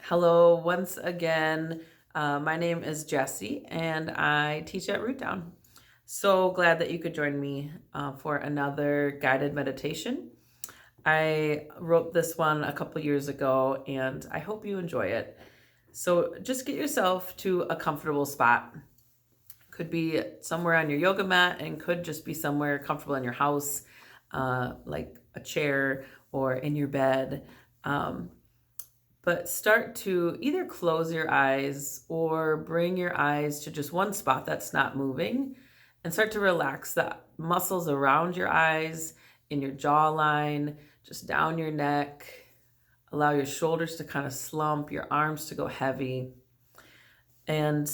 Hello, once again. My name is Jessie, and I teach at Root Down. So glad that you could join me for another guided meditation. I wrote this one a couple years ago, and I hope you enjoy it. So just get yourself to a comfortable spot. Could be somewhere on your yoga mat, and could just be somewhere comfortable in your house, like a chair or in your bed. But start to either close your eyes or bring your eyes to just one spot that's not moving and start to relax the muscles around your eyes, in your jawline, just down your neck. Allow your shoulders to kind of slump, your arms to go heavy, and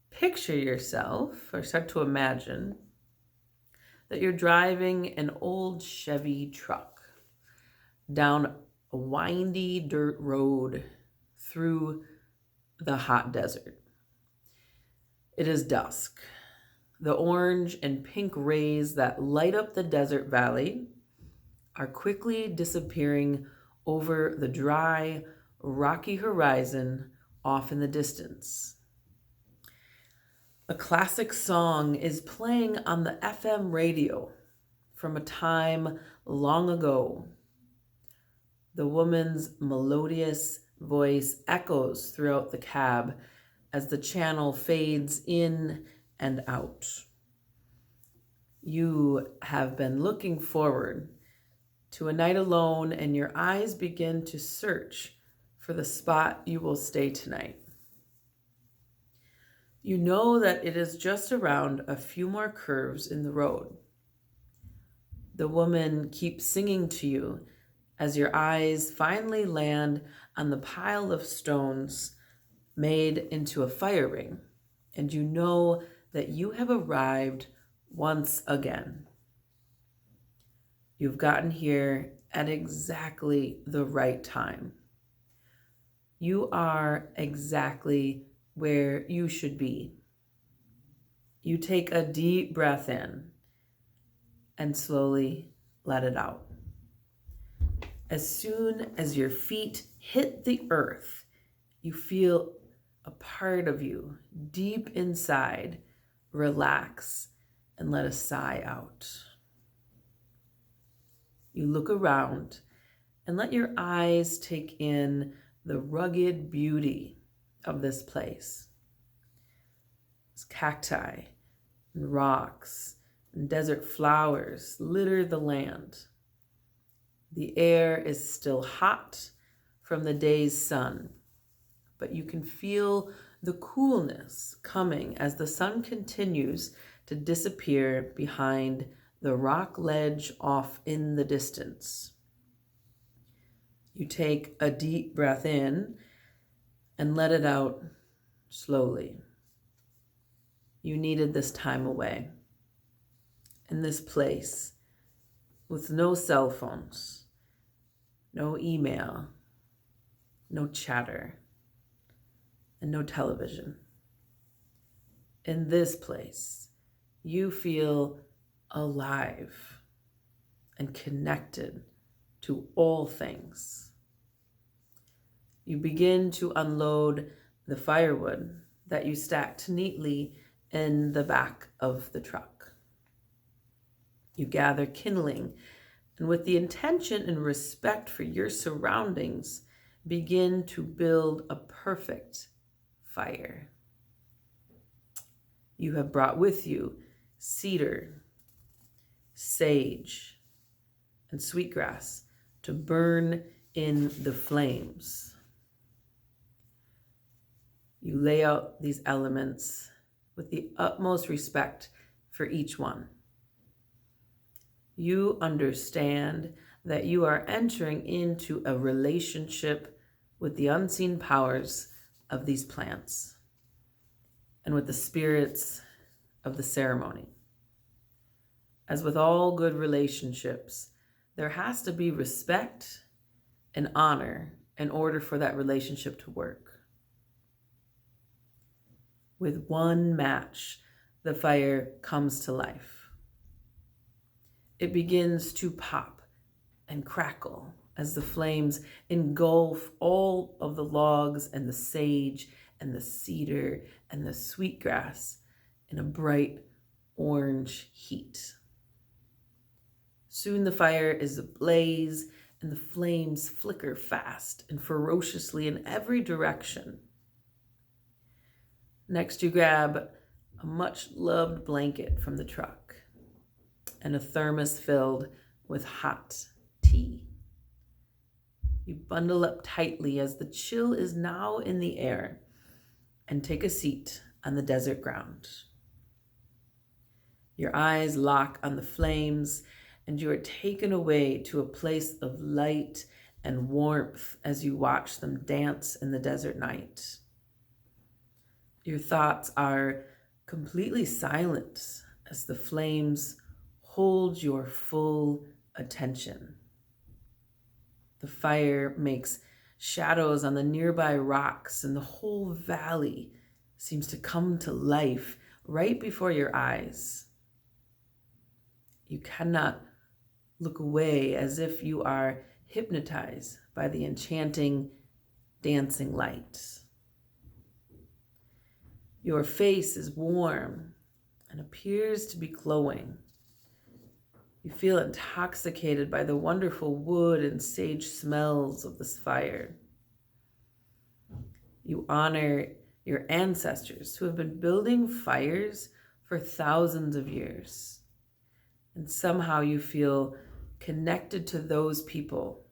picture yourself or start to imagine that you're driving an old Chevy truck down a windy dirt road through the hot desert. It is dusk. The orange and pink rays that light up the desert valley are quickly disappearing over the dry, rocky horizon off in the distance. A classic song is playing on the FM radio from a time long ago. The woman's melodious voice echoes throughout the cab as the channel fades in and out. You have been looking forward to a night alone, and your eyes begin to search for the spot you will stay tonight. You know that it is just around a few more curves in the road. The woman keeps singing to you as your eyes finally land on the pile of stones made into a fire ring, and you know that you have arrived once again. You've gotten here at exactly the right time. You are exactly where you should be. You take a deep breath in and slowly let it out. As soon as your feet hit the earth, you feel a part of you deep inside relax and let a sigh out. You look around and let your eyes take in the rugged beauty of this place. It's cacti and rocks and desert flowers litter the land. The air is still hot from the day's sun, but you can feel the coolness coming as the sun continues to disappear behind the rock ledge off in the distance. You take a deep breath in and let it out slowly. You needed this time away in this place with no cell phones, no email, no chatter, and no television. In this place, you feel alive and connected to all things. You begin to unload the firewood that you stacked neatly in the back of the truck. You gather kindling, and with the intention and respect for your surroundings, begin to build a perfect fire. You have brought with you cedar, sage, and sweetgrass to burn in the flames. You lay out these elements with the utmost respect for each one. You understand that you are entering into a relationship with the unseen powers of these plants and with the spirits of the ceremony. As with all good relationships, there has to be respect and honor in order for that relationship to work. With one match, the fire comes to life. It begins to pop and crackle as the flames engulf all of the logs and the sage and the cedar and the sweetgrass in a bright orange heat. Soon the fire is ablaze and the flames flicker fast and ferociously in every direction. Next, you grab a much-loved blanket from the truck and a thermos filled with hot tea. You bundle up tightly as the chill is now in the air and take a seat on the desert ground. Your eyes lock on the flames and you are taken away to a place of light and warmth as you watch them dance in the desert night. Your thoughts are completely silent as the flames hold your full attention. The fire makes shadows on the nearby rocks, and the whole valley seems to come to life right before your eyes. You cannot look away, as if you are hypnotized by the enchanting, dancing light. Your face is warm and appears to be glowing. You feel intoxicated by the wonderful wood and sage smells of this fire. You honor your ancestors who have been building fires for thousands of years. And somehow you feel connected to those people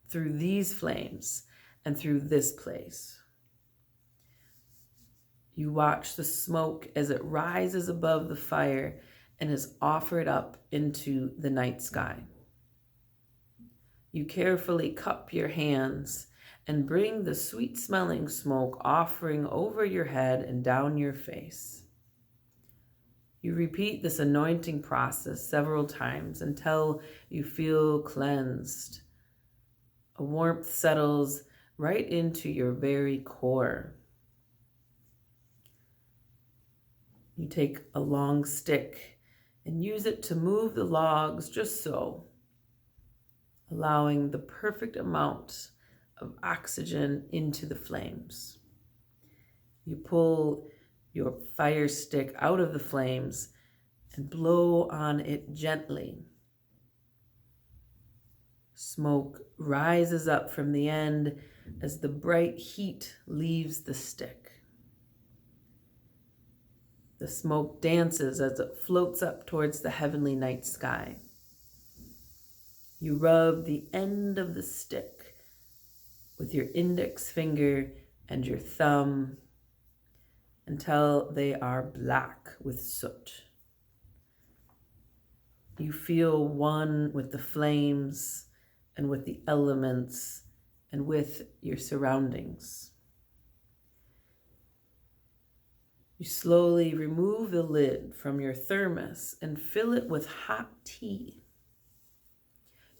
through these flames and through this place. You watch the smoke as it rises above the fire and is offered up into the night sky. You carefully cup your hands and bring the sweet-smelling smoke offering over your head and down your face. You repeat this anointing process several times until you feel cleansed. A warmth settles right into your very core. You take a long stick and use it to move the logs just so, allowing the perfect amount of oxygen into the flames. You pull your fire stick out of the flames and blow on it gently. Smoke rises up from the end as the bright heat leaves the stick. The smoke dances as it floats up towards the heavenly night sky. You rub the end of the stick with your index finger and your thumb until they are black with soot. You feel one with the flames and with the elements and with your surroundings. You slowly remove the lid from your thermos and fill it with hot tea.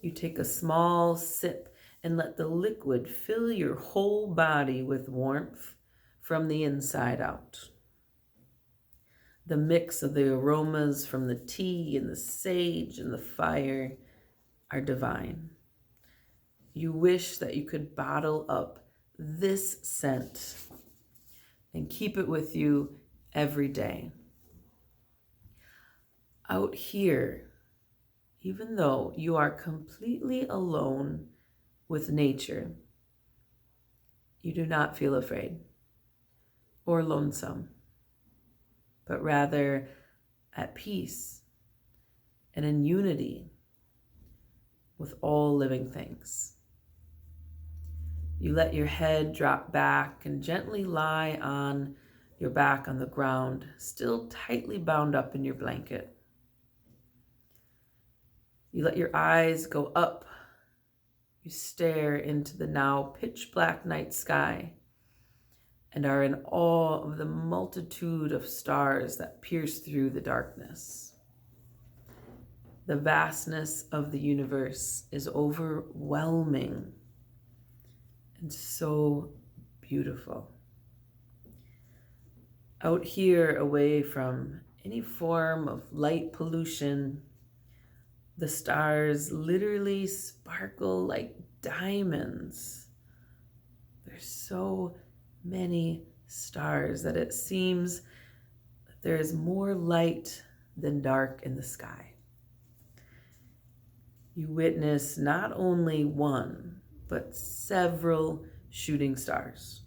You take a small sip and let the liquid fill your whole body with warmth from the inside out. The mix of the aromas from the tea and the sage and the fire are divine. You wish that you could bottle up this scent and keep it with you every day. Out here, even though you are completely alone with nature, you do not feel afraid or lonesome, but rather at peace and in unity with all living things. You let your head drop back and gently lie on your back on the ground, still tightly bound up in your blanket. You let your eyes go up. You stare into the now pitch black night sky and are in awe of the multitude of stars that pierce through the darkness. The vastness of the universe is overwhelming and so beautiful. Out here, away from any form of light pollution, the stars literally sparkle like diamonds. There's so many stars that it seems that there is more light than dark in the sky. You witness not only one, but several shooting stars.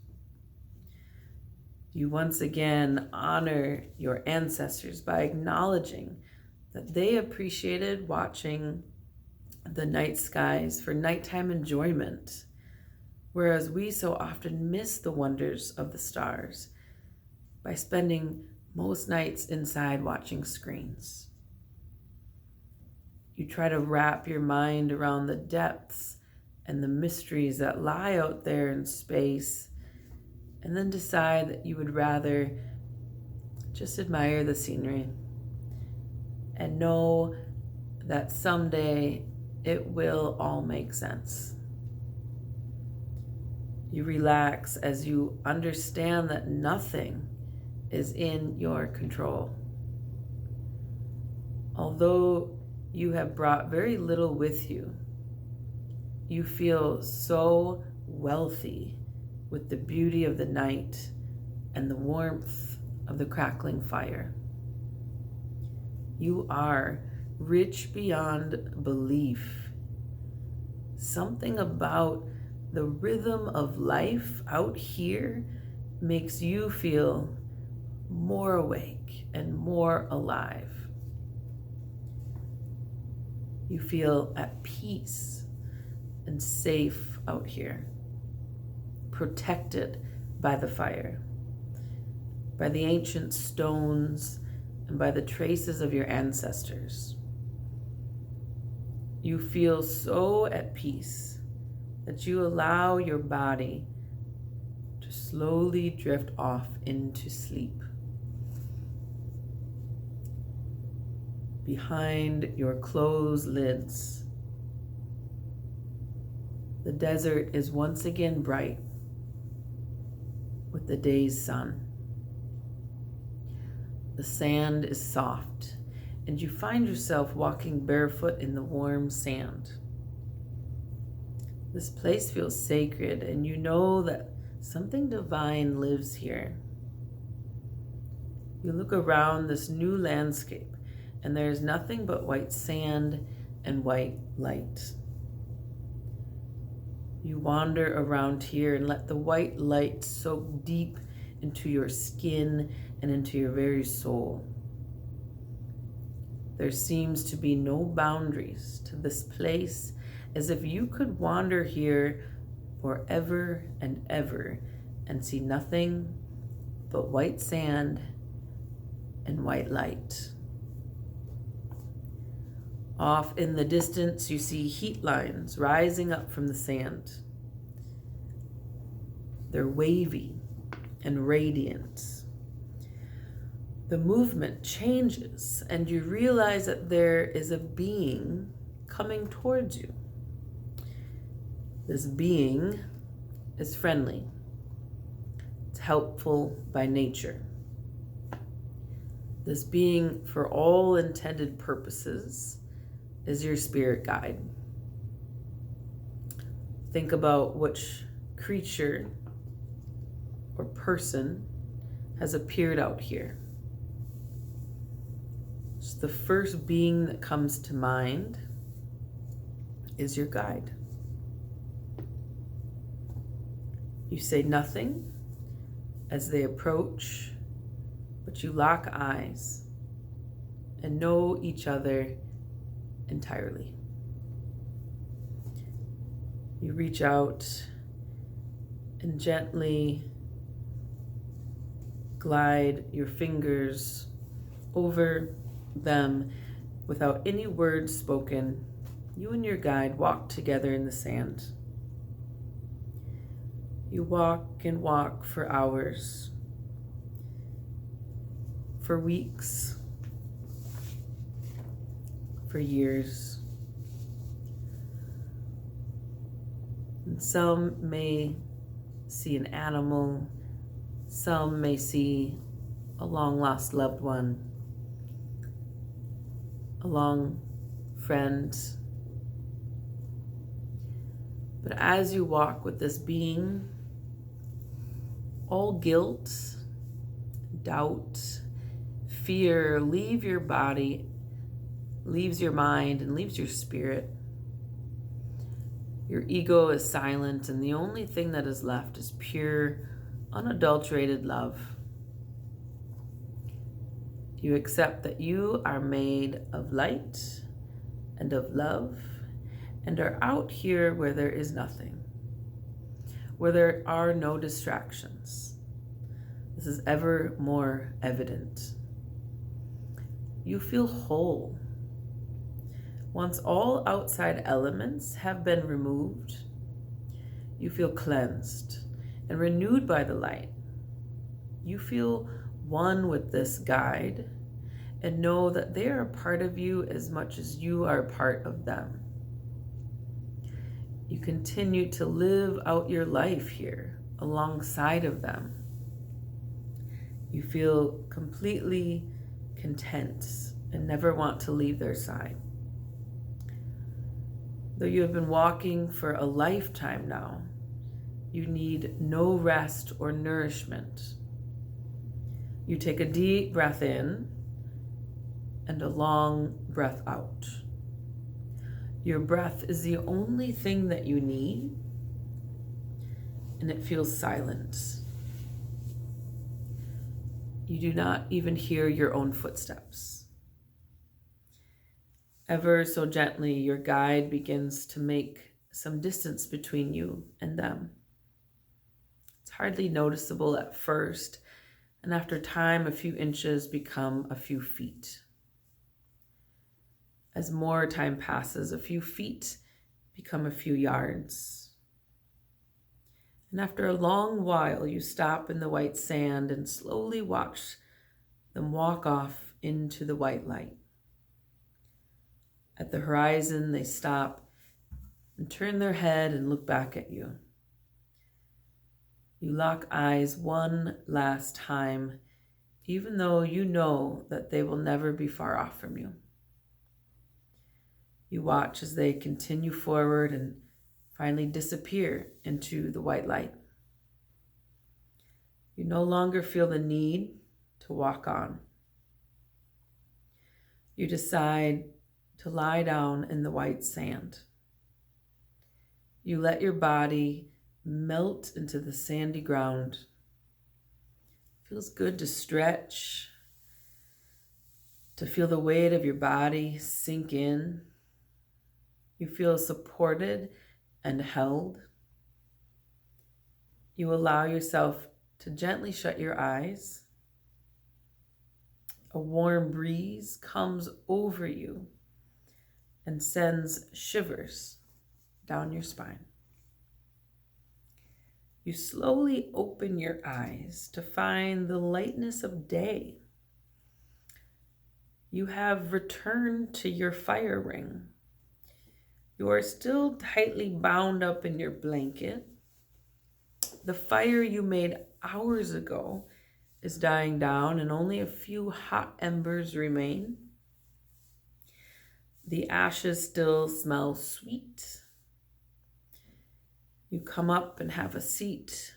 You once again honor your ancestors by acknowledging that they appreciated watching the night skies for nighttime enjoyment, whereas we so often miss the wonders of the stars by spending most nights inside watching screens. You try to wrap your mind around the depths and the mysteries that lie out there in space, and then decide that you would rather just admire the scenery and know that someday it will all make sense. You relax as you understand that nothing is in your control. Although you have brought very little with you, you feel so wealthy with the beauty of the night and the warmth of the crackling fire. You are rich beyond belief. Something about the rhythm of life out here makes you feel more awake and more alive. You feel at peace and safe out here, protected by the fire, by the ancient stones, and by the traces of your ancestors. You feel so at peace that you allow your body to slowly drift off into sleep. Behind your closed lids, the desert is once again bright with the day's sun. The sand is soft, and you find yourself walking barefoot in the warm sand. This place feels sacred, and you know that something divine lives here. You look around this new landscape, and there is nothing but white sand and white light. You wander around here and let the white light soak deep into your skin and into your very soul. There seems to be no boundaries to this place, as if you could wander here forever and ever and see nothing but white sand and white light. Off in the distance, you see heat lines rising up from the sand. They're wavy and radiant. The movement changes, and you realize that there is a being coming towards you. This being is friendly. It's helpful by nature. This being, for all intended purposes, is your spirit guide. Think about which creature or person has appeared out here. So the first being that comes to mind is your guide. You say nothing as they approach, but you lock eyes and know each other entirely. You reach out and gently glide your fingers over them without any words spoken. You and your guide walk together in the sand. You walk and walk for hours, for weeks, for years. And some may see an animal, some may see a long lost loved one, a long friend. But as you walk with this being, all guilt, doubt, fear leave your body, leaves your mind, and leaves your spirit. Your ego is silent, and the only thing that is left is pure, unadulterated love. You accept that you are made of light and of love, and are out here where there is nothing, where there are no distractions. This is ever more evident. You feel whole. Once all outside elements have been removed, you feel cleansed and renewed by the light. You feel one with this guide and know that they are a part of you as much as you are a part of them. You continue to live out your life here alongside of them. You feel completely content and never want to leave their side. Though you have been walking for a lifetime now, you need no rest or nourishment. You take a deep breath in and a long breath out. Your breath is the only thing that you need, and it feels silent. You do not even hear your own footsteps. Ever so gently, your guide begins to make some distance between you and them. It's hardly noticeable at first, and after time, a few inches become a few feet. As more time passes, a few feet become a few yards. And after a long while, you stop in the white sand and slowly watch them walk off into the white light. At the horizon, they stop and turn their head and look back at you. You lock eyes one last time, even though you know that they will never be far off from you. You watch as they continue forward and finally disappear into the white light. You no longer feel the need to walk on. You decide to lie down in the white sand. You let your body melt into the sandy ground. It feels good to stretch, to feel the weight of your body sink in. You feel supported and held. You allow yourself to gently shut your eyes. A warm breeze comes over you and sends shivers down your spine. You slowly open your eyes to find the lightness of day. You have returned to your fire ring. You are still tightly bound up in your blanket. The fire you made hours ago is dying down and only a few hot embers remain. The ashes still smell sweet. You come up and have a seat.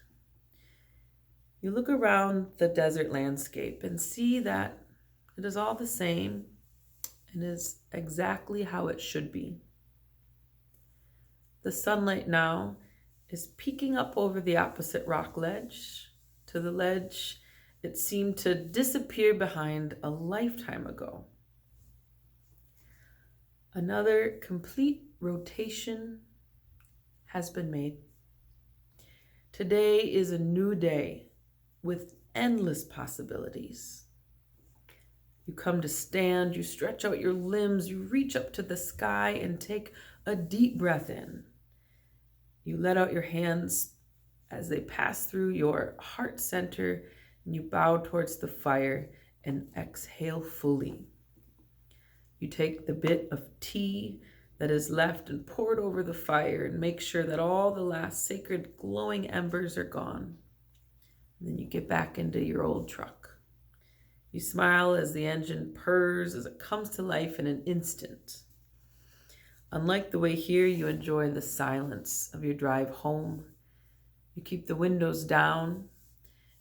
You look around the desert landscape and see that it is all the same and is exactly how it should be. The sunlight now is peeking up over the opposite rock ledge to the ledge it seemed to disappear behind a lifetime ago. Another complete rotation has been made. Today is a new day with endless possibilities. You come to stand, you stretch out your limbs, you reach up to the sky and take a deep breath in. You let out your hands as they pass through your heart center, and you bow towards the fire and exhale fully. You take the bit of tea that is left and pour it over the fire and make sure that all the last sacred glowing embers are gone. And then you get back into your old truck. You smile as the engine purrs as it comes to life in an instant. Unlike the way here, you enjoy the silence of your drive home. You keep the windows down.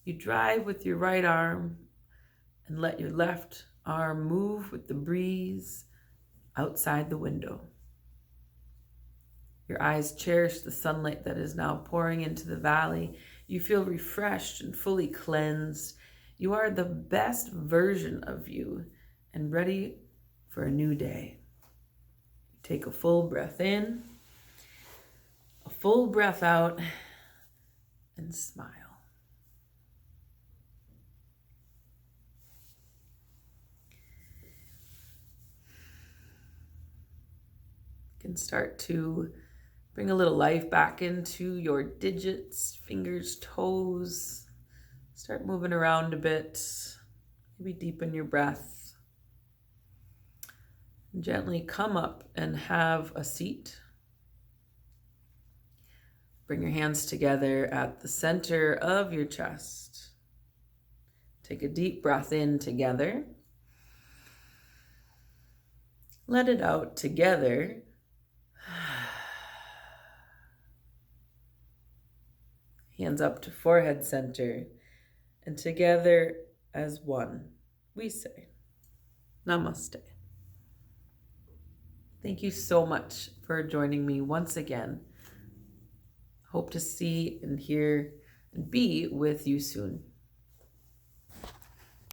You drive with your right arm and let your left arm move with the breeze outside the window. Your eyes cherish the sunlight that is now pouring into the valley. You feel refreshed and fully cleansed. You are the best version of you and ready for a new day. You take a full breath in, a full breath out, and smile. You can start to bring a little life back into your digits, fingers, toes. Start moving around a bit. Maybe deepen your breath. Gently come up and have a seat. Bring your hands together at the center of your chest. Take a deep breath in together. Let it out together. Hands up to forehead center, and together as one, we say, Namaste. Thank you so much for joining me once again. Hope to see and hear and be with you soon.